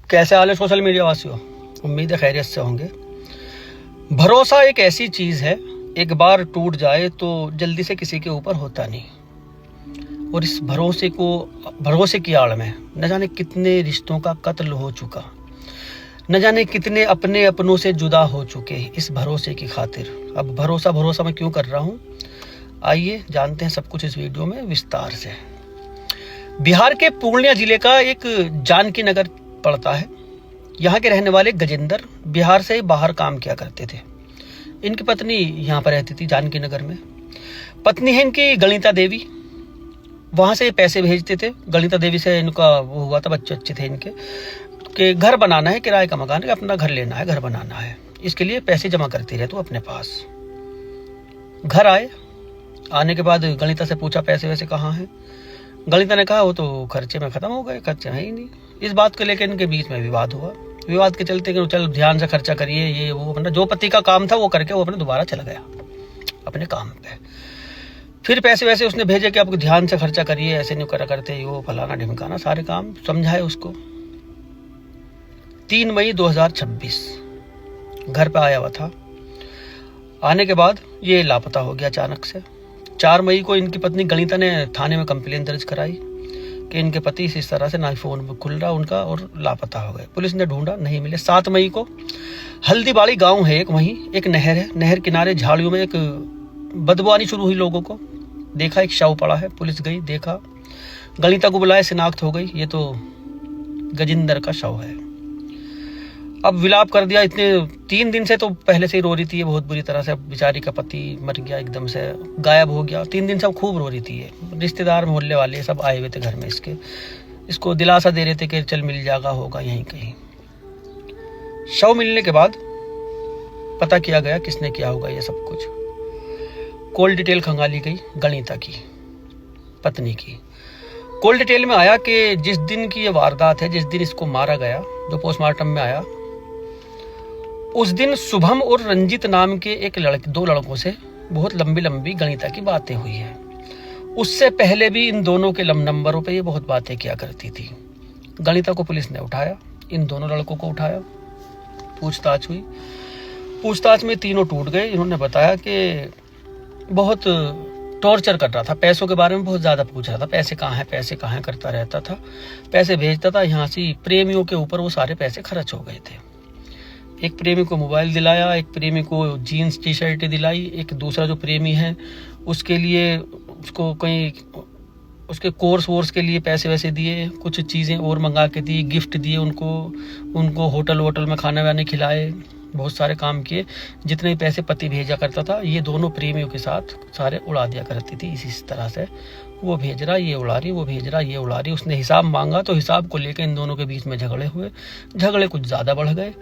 कैसे हाल है social media वासियों? उम्मीद है खैरियत से होंगे। भरोसा एक ऐसी चीज है, एक बार टूट जाए तो जल्दी से किसी के ऊपर होता नहीं। और इस भरोसे की आड़ में न जाने कितने रिश्तों का कत्ल हो चुका, न जाने कितने अपने अपनों से जुदा हो चुके इस भरोसे की खातिर। अब भरोसा मैं क्यों कर रहा हूँ, आइए जानते हैं सब कुछ इस वीडियो में विस्तार से। बिहार के पूर्णिया जिले का एक जानकी नगर पड़ता है। यहाँ के रहने वाले गजेंद्र बिहार से बाहर काम किया करते थे। इनकी पत्नी यहाँ पर रहती थी जानकी नगर में। पत्नी है इनकी गणिता देवी, वहां से पैसे भेजते थे। गणिता देवी से इनका वो हुआ था, बच्चे अच्छे थे इनके, कि घर बनाना है, किराए का मकान है, अपना घर लेना है, घर बनाना है, इसके लिए पैसे जमा करती रहे तो अपने पास। घर आने के बाद गणिता से पूछा पैसे वैसे कहाँ हैं। गणिता ने कहा वो तो खर्चे में खत्म हो गए, खर्चे है ही नहीं। इस बात को लेकर इनके बीच में विवाद हुआ। विवाद के चलते कि चल ध्यान से खर्चा करिए, ये वो, अपना जो पति का काम था वो करके वो अपने दोबारा चला गया अपने काम पे। फिर पैसे वैसे उसने भेजे कि आप ध्यान से खर्चा करिए, ऐसे नहीं करा करते, वो फलाना ढिमकाना सारे काम समझाए उसको। 3 मई 2026 घर पे आया हुआ था। आने के बाद ये लापता हो गया अचानक से। 4 मई को इनकी पत्नी गणिता ने थाने में कंप्लेन दर्ज कराई कि इनके पति इस तरह से ना फोन खुल रहा उनका और लापता हो गए। पुलिस ने ढूंढा, नहीं मिले। 7 मई को हल्दीबाड़ी गांव है एक, वहीं एक नहर है, नहर किनारे झाड़ियों में एक बदबू आनी शुरू हुई। लोगों को देखा एक शव पड़ा है। पुलिस गई, देखा, गणिता को बुलाया, शिनाख्त हो गई, ये तो गजेंद्र का शव है। अब विलाप कर दिया। इतने 3 दिन से तो पहले से ही रो रही थी ये बहुत बुरी तरह से। बेचारी का पति मर गया, एकदम से गायब हो गया। 3 दिन से खूब रो रही थी ये। रिश्तेदार मोहल्ले वाले सब आए हुए थे घर में, इसको दिलासा दे रहे थे कि चल मिल जाएगा, होगा यहीं कहीं। शव मिलने के बाद पता किया गया किसने किया होगा ये सब कुछ। कॉल डिटेल खंगाली गई गणिता की, पत्नी की। कॉल डिटेल में आया कि जिस दिन की ये वारदात है, जिस दिन इसको मारा गया, जो पोस्टमार्टम में आया, उस दिन शुभम और रंजित नाम के दो लड़कों से बहुत लंबी गणिता की बातें हुई है। उससे पहले भी इन दोनों के नंबरों पे ये बहुत बातें किया करती थी। गणिता को पुलिस ने उठाया, इन दोनों लड़कों को उठाया, पूछताछ हुई। पूछताछ में तीनों टूट गए। इन्होंने बताया कि बहुत टॉर्चर कर रहा था, पैसों के बारे में बहुत ज्यादा पूछ रहा था, पैसे कहाँ हैं करता रहता था, पैसे भेजता था यहाँ से। प्रेमियों के ऊपर वो सारे पैसे खर्च हो गए थे। एक प्रेमी को मोबाइल दिलाया, एक प्रेमी को जीन्स टी शर्ट दिलाई, एक दूसरा जो प्रेमी है उसके लिए उसको कहीं उसके कोर्स वोर्स के लिए पैसे वैसे दिए, कुछ चीज़ें और मंगा के दी, गिफ्ट दिए उनको होटल में खाना वाने खिलाए, बहुत सारे काम किए। जितने पैसे पति भेजा करता था ये दोनों प्रेमियों के साथ सारे उड़ा दिया करती थी इसी तरह से। वो भेज रहा ये उड़ा रही, वो भेज रहा ये उड़ा रही। उसने हिसाब मांगा तो हिसाब को लेकर इन दोनों के बीच में झगड़े हुए, झगड़े कुछ ज़्यादा बढ़ गए।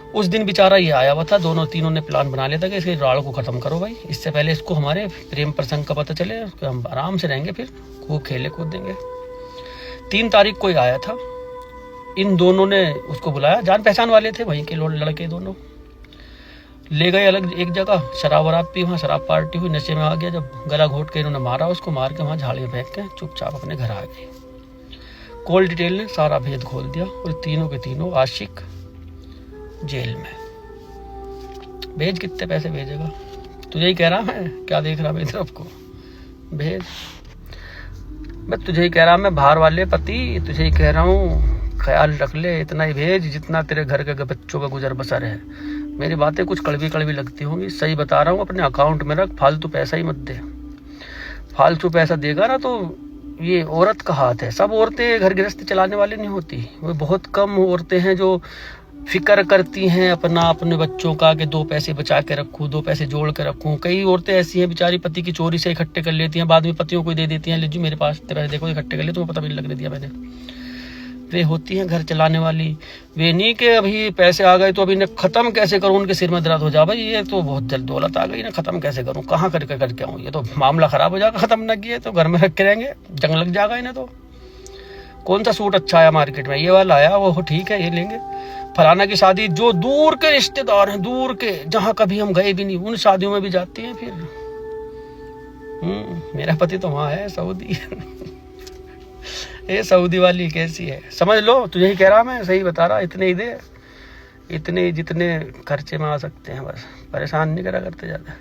उस दिन बेचारा ये आया हुआ था, तीनों ने प्लान बना लिया था कि इसके राड़ को खत्म करो भाई, इससे पहले इसको हमारे प्रेम प्रसंग का पता चले, हम आराम से रहेंगे, फिर खूब खेले कूदेंगे। 3 तारीख को आया था। इन दोनों ने उसको बुलाया, जान पहचान वाले थे वहीं के लड़के दोनों। ले गए अलग एक जगह, शराब वराब पी, वहाँ शराब पार्टी हुई, नशे में आ गया। जब गला घोट के इन्होंने मारा उसको, मार के वहाँ झाड़ी में फेंक के चुपचाप अपने घर आ गए। कॉल डिटेल ने सारा भेद खोल दिया और तीनों के तीनों आशिक जेल में। भेज, कितने पैसे भेजेगा? तुझे ही कह रहा मैं, क्या देख रहा मेरी तरफ को? भेज, मैं तुझे ही कह रहा, मैं बाहर वाले पति तुझे ही कह रहा हूँ, ख्याल रख ले, इतना ही भेज जितना तेरे घर के बच्चों का गुजर बसर है। मेरी बातें कुछ कड़वी लगती होंगी, सही बता रहा हूँ, अपने अकाउंट में रख, फालतू पैसा ही मत दे। फालतू पैसा देगा ना तो ये औरत का हाथ है। सब औरतें घर गृहस्थी चलाने वाली नहीं होती, वो बहुत कम औरतें हैं जो फिक्र करती हैं अपने बच्चों का, कि 2 पैसे बचा के रखूं, 2 पैसे जोड़ के रखूं। कई औरतें ऐसी हैं बेचारी पति की चोरी से इकट्ठे कर लेती हैं, बाद में पतियों को दे देती हैं, ले जी मेरे पास तेरा देखो इकट्ठे कर ले, तुम्हें पता भी नहीं लगने दिया मैंने। वे होती हैं घर चलाने वाली। वे नहीं कि अभी पैसे आ गए तो अभी इन्हें खत्म कैसे करूं, उनके सिर में दर्द हो जा, भाई ये तो बहुत जल्द दौलत आ गई ना, खत्म कैसे करूं, कहाँ करके आऊँ, ये तो मामला खराब हो जाएगा, खत्म न किए तो घर में रख के रहेंगे, जंग लग जाएगा इन्हें। तो कौन सा सूट अच्छा आया मार्केट में, ये वाला आया, वो ठीक है ये लेंगे। फलाना की शादी, जो दूर के रिश्तेदार हैं, दूर के, जहां कभी हम गए भी नहीं, उन शादियों में भी जाती हैं। फिर मेरा पति तो वहां है, सऊदी। ये सऊदी वाली कैसी है समझ लो, तुझे ही कह रहा मैं, सही बता रहा। इतने ही दे, इतने जितने खर्चे में आ सकते हैं, बस परेशान नहीं करा करते ज़्यादा।